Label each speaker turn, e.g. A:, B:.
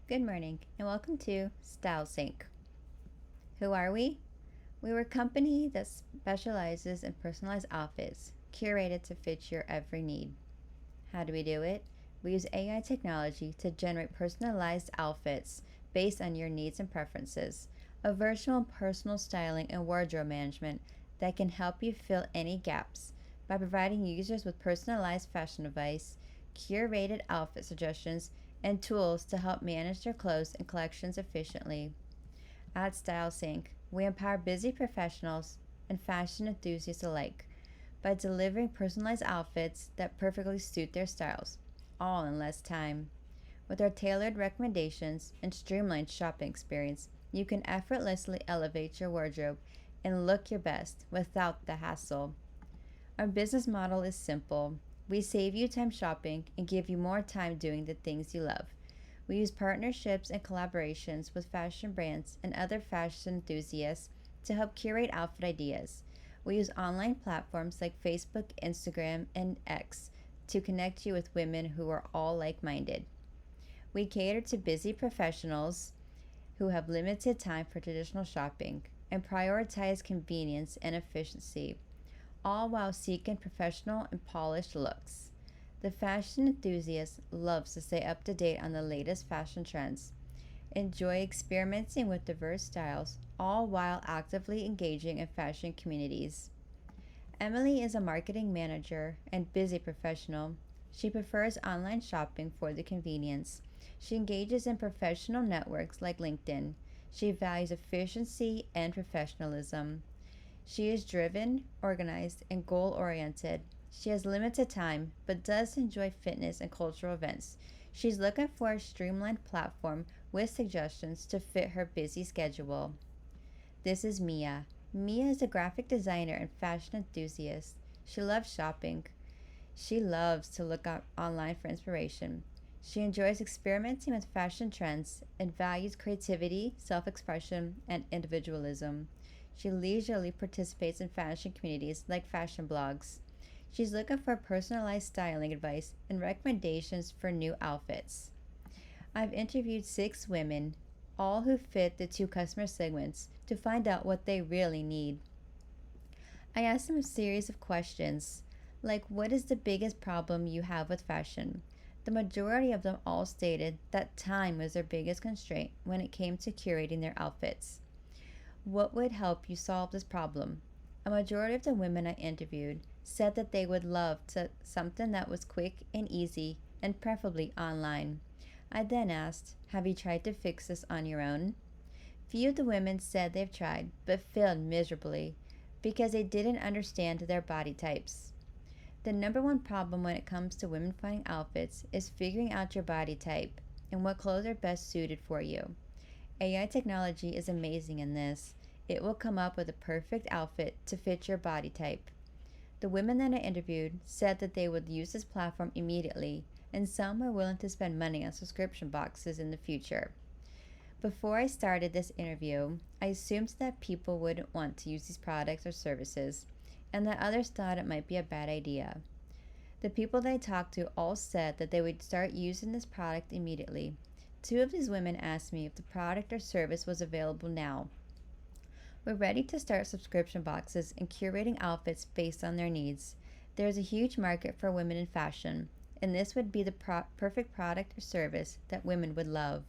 A: Good morning and welcome to Style Sync. Who are we? We're a company that specializes in personalized outfits curated to fit your every need. How do we do it? We use AI technology to generate personalized outfits based on your needs and preferences, a virtual personal styling and wardrobe management that can help you fill any gaps by providing users with personalized fashion advice, curated outfit suggestions, and tools to help manage their clothes and collections efficiently. At StyleSync, we empower busy professionals and fashion enthusiasts alike by delivering personalized outfits that perfectly suit their styles, all in less time. With our tailored recommendations and streamlined shopping experience, you can effortlessly elevate your wardrobe and look your best without the hassle. Our business model is simple. We save you time shopping and give you more time doing the things you love. We use partnerships and collaborations with fashion brands and other fashion enthusiasts to help curate outfit ideas. We use online platforms like Facebook, Instagram, and X to connect you with women who are all like minded. We cater to busy professionals who have limited time for traditional shopping and prioritize convenience and efficiency, all while seeking professional and polished looks. The fashion enthusiast loves to stay up to date on the latest fashion trends, enjoy experimenting with diverse styles, all while actively engaging in fashion communities. Emily is a marketing manager and busy professional. She prefers online shopping for the convenience. She engages in professional networks like LinkedIn. She values efficiency and professionalism. She is driven, organized, and goal oriented. She has limited time but does enjoy fitness and cultural events. She's looking for a streamlined platform with suggestions to fit her busy schedule. This is Mia. Mia is a graphic designer and fashion enthusiast. She loves shopping. She loves to look up online for inspiration. She enjoys experimenting with fashion trends and values creativity, self expression, and individualism. She leisurely participates in fashion communities like fashion blogs. She's looking for personalized styling advice and recommendations for new outfits. I've interviewed 6 women, all who fit the two customer segments, to find out what they really need. I asked them a series of questions, like what is the biggest problem you have with fashion? The majority of them all stated that time was their biggest constraint when it came to curating their outfits. What would help you solve this problem? A majority of the women I interviewed said that they would love something that was quick and easy and preferably online. I then asked, have you tried to fix this on your own? Few of the women said they've tried but failed miserably because they didn't understand their body types. The number one problem when it comes to women finding outfits is figuring out your body type and what clothes are best suited for you. AI technology is amazing in this. It will come up with a perfect outfit to fit your body type. The women that I interviewed said that they would use this platform immediately, and some are willing to spend money on subscription boxes in the future. Before I started this interview, I assumed that people wouldn't want to use these products or services, and that others thought it might be a bad idea. The people that I talked to all said that they would start using this product immediately. 2 of these women asked me if the product or service was available now. We're ready to start subscription boxes and curating outfits based on their needs. There's a huge market for women in fashion, and this would be the perfect product or service that women would love.